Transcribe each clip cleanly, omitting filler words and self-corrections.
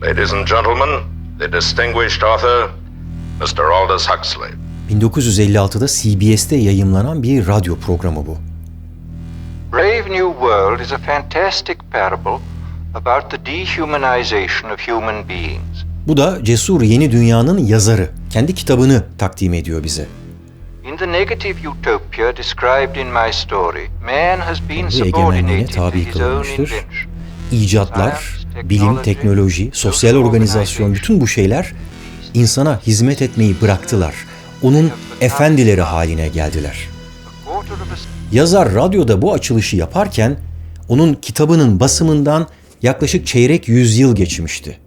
Ladies and gentlemen, the distinguished author, Mr. Aldous Huxley. 1956'da CBS'te yayımlanan bir radyo programı bu. Brave New World is a fantastic parable about the dehumanization of human beings. Bu da Cesur Yeni Dünya'nın yazarı. Kendi kitabını takdim ediyor bize. In the negative utopia described in my story, man has been Bu egemenliğine subordinated to tabi his own kılınmıştır. invention. İcatlar, bilim, teknoloji, sosyal organizasyon, bütün bu şeyler insana hizmet etmeyi bıraktılar. Onun efendileri haline geldiler. Yazar radyoda bu açılışı yaparken onun kitabının basımından yaklaşık çeyrek yüzyıl geçmişti.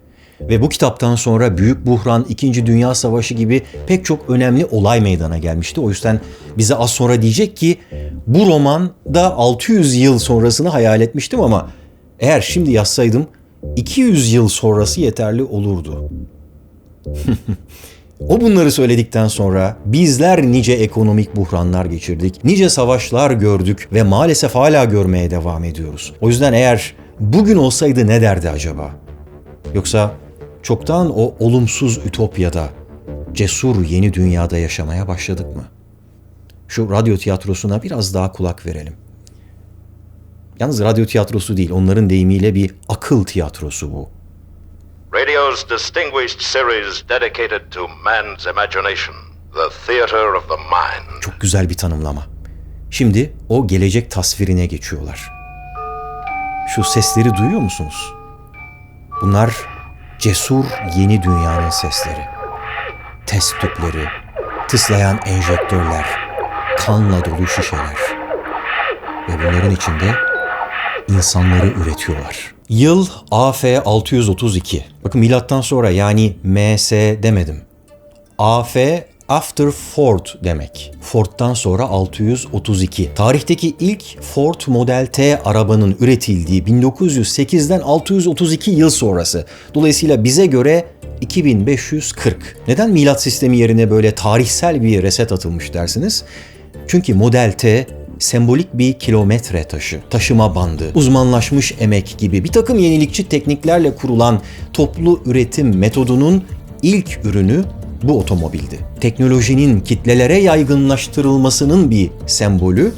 Ve bu kitaptan sonra Büyük Buhran, İkinci Dünya Savaşı gibi pek çok önemli olay meydana gelmişti. O yüzden bize az sonra diyecek ki bu romanda 600 yıl sonrasını hayal etmiştim ama eğer şimdi yazsaydım 200 yıl sonrası yeterli olurdu. O bunları söyledikten sonra bizler nice ekonomik buhranlar geçirdik, nice savaşlar gördük ve maalesef hala görmeye devam ediyoruz. O yüzden eğer bugün olsaydı ne derdi acaba? Yoksa çoktan o olumsuz ütopyada, cesur yeni dünyada yaşamaya başladık mı? Şu radyo tiyatrosuna biraz daha kulak verelim. Yalnız radyo tiyatrosu değil, onların deyimiyle bir akıl tiyatrosu bu. Radio's distinguished series dedicated to man's imagination, the theater of the mind. Çok güzel bir tanımlama. Şimdi o gelecek tasvirine geçiyorlar. Şu sesleri duyuyor musunuz? Bunlar cesur yeni dünyanın sesleri. Test tüpleri, tıslayan enjektörler, kanla dolu şişeler. Ve bunların içinde insanları üretiyorlar. Yıl AF 632. Bakın milattan sonra, yani MS demedim. AF After Ford demek. Ford'dan sonra 632. Tarihteki ilk Ford Model T arabanın üretildiği 1908'den 632 yıl sonrası. Dolayısıyla bize göre 2540. Neden milat sistemi yerine böyle tarihsel bir reset atılmış dersiniz? Çünkü Model T sembolik bir kilometre taşı, taşıma bandı, uzmanlaşmış emek gibi bir takım yenilikçi tekniklerle kurulan toplu üretim metodunun ilk ürünü bu otomobildi. Teknolojinin kitlelere yaygınlaştırılmasının bir sembolü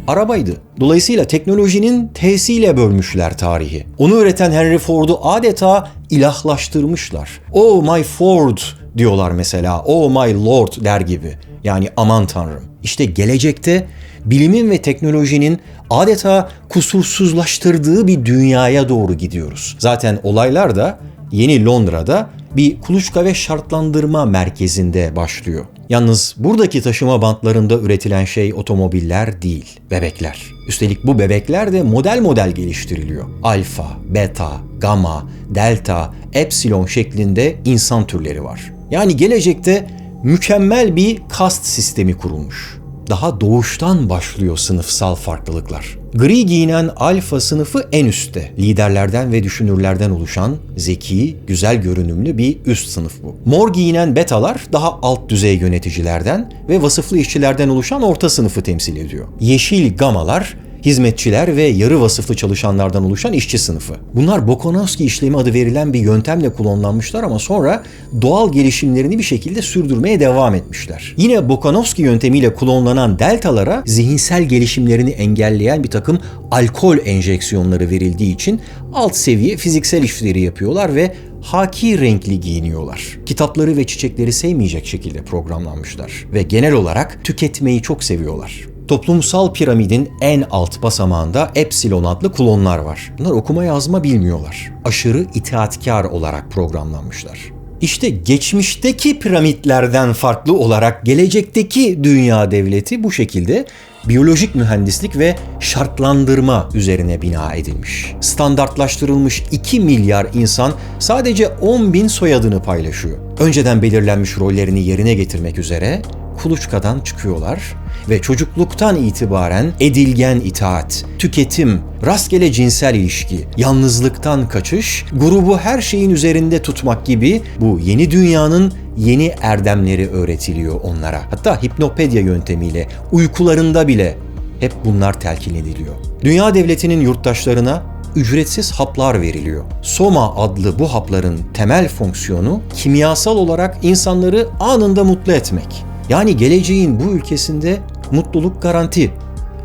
arabaydı. Dolayısıyla teknolojinin T'siyle bölmüşler tarihi. Onu üreten Henry Ford'u adeta ilahlaştırmışlar. "Oh my Ford" diyorlar mesela. "Oh my Lord" der gibi. Yani aman tanrım. İşte gelecekte bilimin ve teknolojinin adeta kusursuzlaştırdığı bir dünyaya doğru gidiyoruz. Zaten olaylar da Yeni Londra'da bir kuluçka ve şartlandırma merkezinde başlıyor. Yalnız buradaki taşıma bantlarında üretilen şey otomobiller değil, bebekler. Üstelik bu bebekler de model model geliştiriliyor. Alfa, beta, gamma, delta, epsilon şeklinde insan türleri var. Yani gelecekte mükemmel bir kast sistemi kurulmuş. Daha doğuştan başlıyor sınıfsal farklılıklar. Gri giyinen alfa sınıfı en üstte. Liderlerden ve düşünürlerden oluşan zeki, güzel görünümlü bir üst sınıf bu. Mor giyinen betalar daha alt düzey yöneticilerden ve vasıflı işçilerden oluşan orta sınıfı temsil ediyor. Yeşil gamalar hizmetçiler ve yarı vasıflı çalışanlardan oluşan işçi sınıfı. Bunlar Bokanovski işlemi adı verilen bir yöntemle klonlanmışlar ama sonra doğal gelişimlerini bir şekilde sürdürmeye devam etmişler. Yine Bokanovski yöntemiyle klonlanan deltalara zihinsel gelişimlerini engelleyen bir takım alkol enjeksiyonları verildiği için alt seviye fiziksel işleri yapıyorlar ve haki renkli giyiniyorlar. Kitapları ve çiçekleri sevmeyecek şekilde programlanmışlar ve genel olarak tüketmeyi çok seviyorlar. Toplumsal piramidin en alt basamağında Epsilon adlı klonlar var. Bunlar okuma yazma bilmiyorlar. Aşırı itaatkar olarak programlanmışlar. İşte geçmişteki piramitlerden farklı olarak gelecekteki dünya devleti bu şekilde biyolojik mühendislik ve şartlandırma üzerine bina edilmiş. Standartlaştırılmış 2 milyar insan sadece 10.000 soyadını paylaşıyor. Önceden belirlenmiş rollerini yerine getirmek üzere kuluçkadan çıkıyorlar ve çocukluktan itibaren edilgen itaat, tüketim, rastgele cinsel ilişki, yalnızlıktan kaçış, grubu her şeyin üzerinde tutmak gibi bu yeni dünyanın yeni erdemleri öğretiliyor onlara. Hatta hipnopedya yöntemiyle uykularında bile hep bunlar telkin ediliyor. Dünya devletinin yurttaşlarına ücretsiz haplar veriliyor. Soma adlı bu hapların temel fonksiyonu kimyasal olarak insanları anında mutlu etmek. Yani geleceğin bu ülkesinde mutluluk garanti.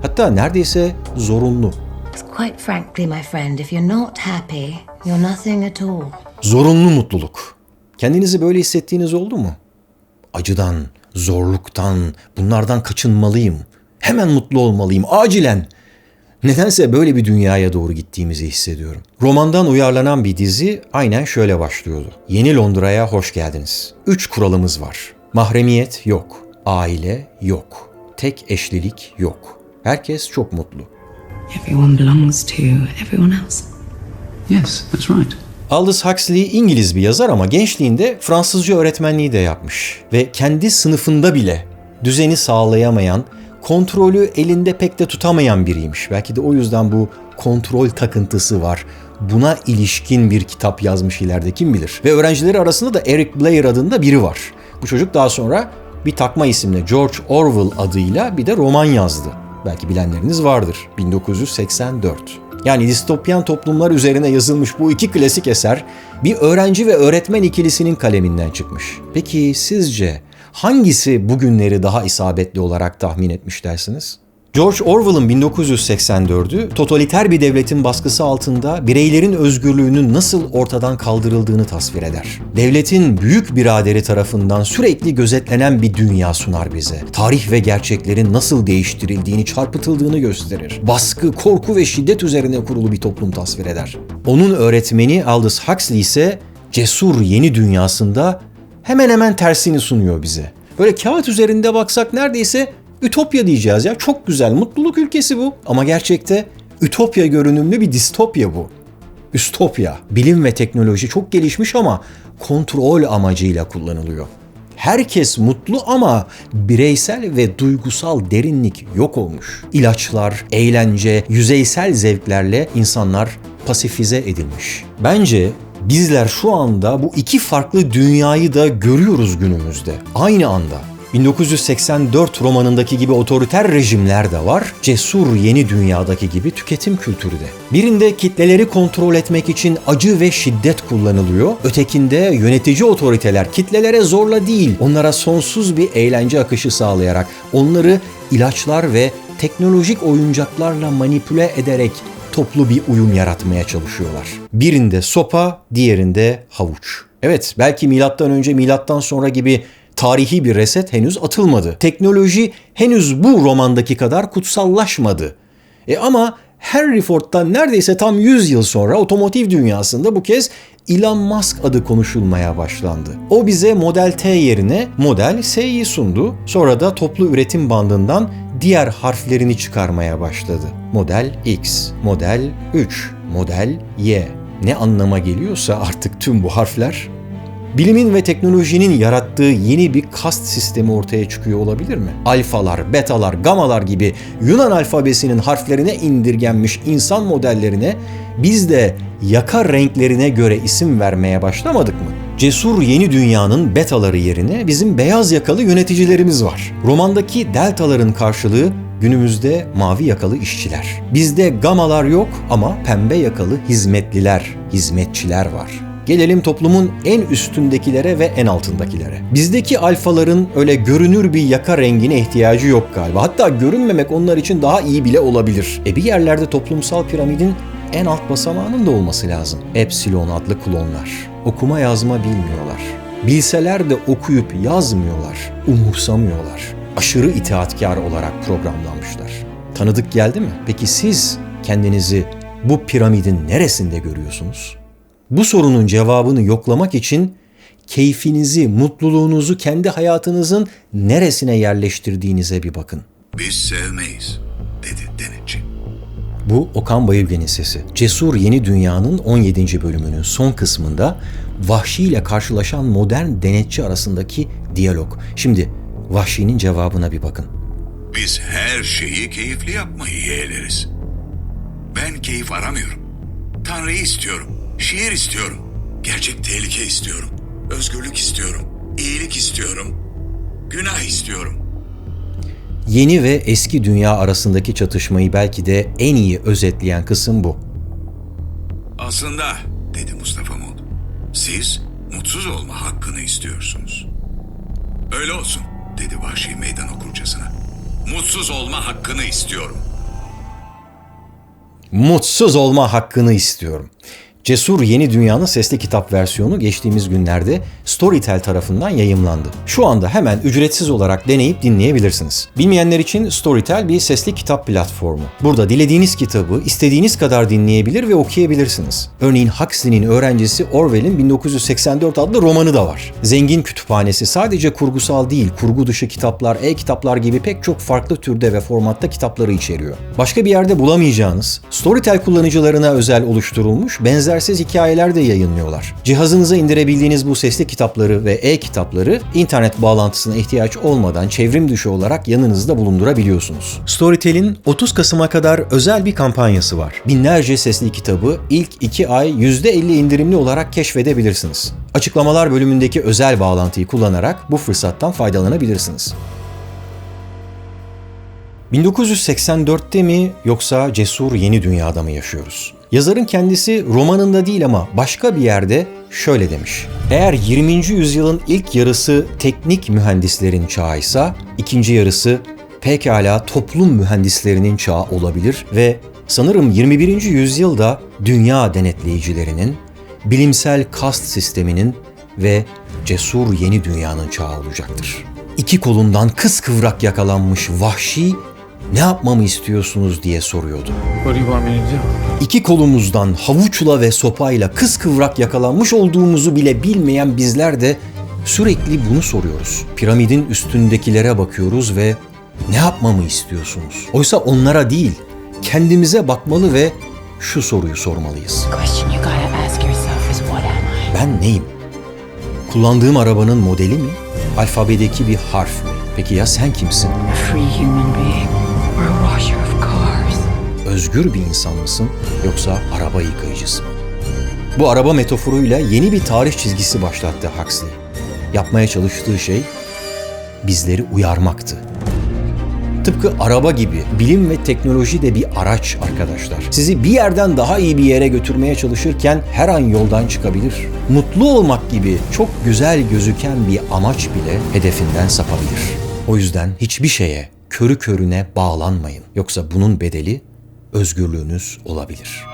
Hatta neredeyse zorunlu. Quite frankly, my friend, if you're not happy, you're nothing at all. Zorunlu mutluluk. Kendinizi böyle hissettiğiniz oldu mu? Acıdan, zorluktan, bunlardan kaçınmalıyım. Hemen mutlu olmalıyım, acilen. Nedense böyle bir dünyaya doğru gittiğimizi hissediyorum. Romandan uyarlanan bir dizi aynen şöyle başlıyordu. Yeni Londra'ya hoş geldiniz. 3 kuralımız var. Mahremiyet yok. Aile yok. Tek eşlilik yok. Herkes çok mutlu. Everyone belongs to everyone else. Yes, that's right. Aldous Huxley İngiliz bir yazar ama gençliğinde Fransızca öğretmenliği de yapmış. Ve kendi sınıfında bile düzeni sağlayamayan, kontrolü elinde pek de tutamayan biriymiş. Belki de o yüzden bu kontrol takıntısı var. Buna ilişkin bir kitap yazmış ileride, kim bilir. Ve öğrencileri arasında da Eric Blair adında biri var. Bu çocuk daha sonra bir takma isimle George Orwell adıyla bir de roman yazdı. Belki bilenleriniz vardır. 1984. Yani distopyan toplumlar üzerine yazılmış bu iki klasik eser bir öğrenci ve öğretmen ikilisinin kaleminden çıkmış. Peki sizce hangisi bugünleri daha isabetli olarak tahmin etmiş dersiniz? George Orwell'ın 1984'ü totaliter bir devletin baskısı altında bireylerin özgürlüğünün nasıl ortadan kaldırıldığını tasvir eder. Devletin büyük biraderi tarafından sürekli gözetlenen bir dünya sunar bize. Tarih ve gerçeklerin nasıl değiştirildiğini, çarpıtıldığını gösterir. Baskı, korku ve şiddet üzerine kurulu bir toplum tasvir eder. Onun öğretmeni Aldous Huxley ise cesur yeni dünyasında hemen hemen tersini sunuyor bize. Böyle kağıt üzerinde baksak neredeyse ütopya diyeceğiz ya. Çok güzel, mutluluk ülkesi bu. Ama gerçekte ütopya görünümlü bir distopya bu. Üstopya. Bilim ve teknoloji çok gelişmiş ama kontrol amacıyla kullanılıyor. Herkes mutlu ama bireysel ve duygusal derinlik yok olmuş. İlaçlar, eğlence, yüzeysel zevklerle insanlar pasifize edilmiş. Bence bizler şu anda bu iki farklı dünyayı da görüyoruz günümüzde. Aynı anda. 1984 romanındaki gibi otoriter rejimler de var, cesur yeni dünyadaki gibi tüketim kültürü de. Birinde kitleleri kontrol etmek için acı ve şiddet kullanılıyor, ötekinde yönetici otoriteler kitlelere zorla değil, onlara sonsuz bir eğlence akışı sağlayarak, onları ilaçlar ve teknolojik oyuncaklarla manipüle ederek toplu bir uyum yaratmaya çalışıyorlar. Birinde sopa, diğerinde havuç. Evet, belki milattan önce, milattan sonra gibi tarihi bir reset henüz atılmadı. Teknoloji henüz bu romandaki kadar kutsallaşmadı. Ama Henry Ford'dan neredeyse tam 100 yıl sonra otomotiv dünyasında bu kez Elon Musk adı konuşulmaya başlandı. O bize Model T yerine Model S'yi sundu. Sonra da toplu üretim bandından diğer harflerini çıkarmaya başladı. Model X, Model 3, Model Y. Ne anlama geliyorsa artık tüm bu harfler, bilimin ve teknolojinin yarattığı yeni bir kast sistemi ortaya çıkıyor olabilir mi? Alfalar, betalar, gamalar gibi Yunan alfabesinin harflerine indirgenmiş insan modellerine biz de yaka renklerine göre isim vermeye başlamadık mı? Cesur yeni dünyanın betaları yerine bizim beyaz yakalı yöneticilerimiz var. Romandaki deltaların karşılığı günümüzde mavi yakalı işçiler. Bizde gamalar yok ama pembe yakalı hizmetliler, hizmetçiler var. Gelelim toplumun en üstündekilere ve en altındakilere. Bizdeki alfaların öyle görünür bir yaka rengine ihtiyacı yok galiba. Hatta görünmemek onlar için daha iyi bile olabilir. Bir yerlerde toplumsal piramidin en alt basamağının da olması lazım. Epsilon adlı klonlar. Okuma yazma bilmiyorlar. Bilseler de okuyup yazmıyorlar. Umursamıyorlar. Aşırı itaatkar olarak programlanmışlar. Tanıdık geldi mi? Peki siz kendinizi bu piramidin neresinde görüyorsunuz? Bu sorunun cevabını yoklamak için keyfinizi, mutluluğunuzu kendi hayatınızın neresine yerleştirdiğinize bir bakın. Biz sevmeyiz, dedi denetçi. Bu Okan Bayülgen'in sesi. Cesur Yeni Dünya'nın 17. bölümünün son kısmında Vahşi ile karşılaşan modern denetçi arasındaki diyalog. Şimdi Vahşi'nin cevabına bir bakın. Biz her şeyi keyifli yapmayı yeğleriz. Ben keyif aramıyorum. Tanrı'yı istiyorum. Şiir istiyorum. Gerçek tehlike istiyorum. Özgürlük istiyorum. İyilik istiyorum. Günah istiyorum. Yeni ve eski dünya arasındaki çatışmayı belki de en iyi özetleyen kısım bu. Aslında, dedi Mustafa Mod, siz mutsuz olma hakkını istiyorsunuz. Öyle olsun, dedi Vahşi meydan okurcasına. Mutsuz olma hakkını istiyorum. Mutsuz olma hakkını istiyorum. Cesur Yeni Dünya'nın sesli kitap versiyonu geçtiğimiz günlerde Storytel tarafından yayımlandı. Şu anda hemen ücretsiz olarak deneyip dinleyebilirsiniz. Bilmeyenler için Storytel bir sesli kitap platformu. Burada dilediğiniz kitabı istediğiniz kadar dinleyebilir ve okuyabilirsiniz. Örneğin Huxley'nin öğrencisi Orwell'in 1984 adlı romanı da var. Zengin kütüphanesi sadece kurgusal değil, kurgu dışı kitaplar, e-kitaplar gibi pek çok farklı türde ve formatta kitapları içeriyor. Başka bir yerde bulamayacağınız, Storytel kullanıcılarına özel oluşturulmuş benzersiz hikayeler de yayınlıyorlar. Cihazınıza indirebildiğiniz bu sesli kitapları ve e-kitapları internet bağlantısına ihtiyaç olmadan çevrim dışı olarak yanınızda bulundurabiliyorsunuz. Storytel'in 30 Kasım'a kadar özel bir kampanyası var. Binlerce sesli kitabı ilk 2 ay %50 indirimli olarak keşfedebilirsiniz. Açıklamalar bölümündeki özel bağlantıyı kullanarak bu fırsattan faydalanabilirsiniz. 1984'te mi yoksa Cesur Yeni Dünya'da mı yaşıyoruz? Yazarın kendisi romanında değil ama başka bir yerde şöyle demiş. Eğer 20. yüzyılın ilk yarısı teknik mühendislerin çağıysa, ikinci yarısı pekala toplum mühendislerinin çağı olabilir ve sanırım 21. yüzyılda dünya denetleyicilerinin, bilimsel kast sisteminin ve cesur yeni dünyanın çağı olacaktır. İki kolundan kıskıvrak yakalanmış Vahşi, ne yapmamı istiyorsunuz diye soruyordu. İki kolumuzdan havuçla ve sopayla kıskıvrak yakalanmış olduğumuzu bile bilmeyen bizler de sürekli bunu soruyoruz. Piramidin üstündekilere bakıyoruz ve ne yapmamı istiyorsunuz? Oysa onlara değil, kendimize bakmalı ve şu soruyu sormalıyız. Ben neyim? Kullandığım arabanın modeli mi? Alfabedeki bir harf mi? Peki ya sen kimsin? Özgür bir insan mısın yoksa araba yıkayıcısı mı? Bu araba metaforuyla yeni bir tarih çizgisi başlattı Huxley. Yapmaya çalıştığı şey bizleri uyarmaktı. Tıpkı araba gibi bilim ve teknoloji de bir araç arkadaşlar. Sizi bir yerden daha iyi bir yere götürmeye çalışırken her an yoldan çıkabilir. Mutlu olmak gibi çok güzel gözüken bir amaç bile hedefinden sapabilir. O yüzden hiçbir şeye körü körüne bağlanmayın. Yoksa bunun bedeli özgürlüğünüz olabilir.